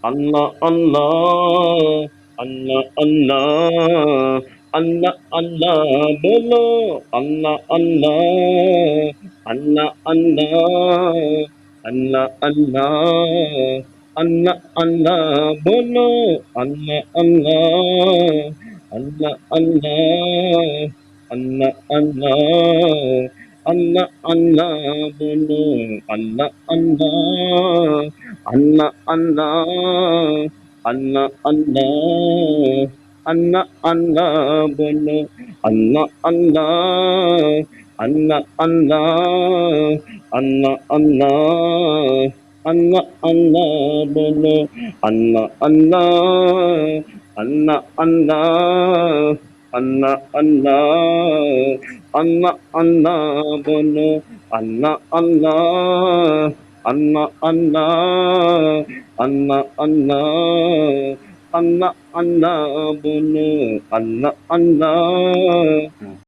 আল্লাহ আল্লাহ আল্লাহ আল্লাহ আল্লাহ আল্লাহ বলো আল্লাহ আল্লাহ আল্লাহ আল্লাহ আল্লাহ আল্লাহ আল্লাহ আল্লাহ বলো আল্লাহ আল্লাহ আল্লাহ আল্লাহ আল্লাহ আল্লাহ আল্লাহ আল্লাহ বলো আল্লাহ আল্লাহ আল্লাহ আল্লাহ আল্লাহ আল্লাহ আল্লাহ আল্লাহ বলো আল্লাহ আল্লাহ আল্লাহ আল্লাহ আল্লাহ আল্লাহ আল্লাহ আল্লাহ বলো আল্লাহ আল্লাহ আল্লাহ আল্লাহ আল্লাহ আল্লাহ আল্লাহ আল্লাহ বলো আল্লাহ আল্লাহ আল্লাহ আল্লাহ আল্লাহ আল্লাহ আল্লাহ আল্লাহ বলো আল্লাহ আল্লাহ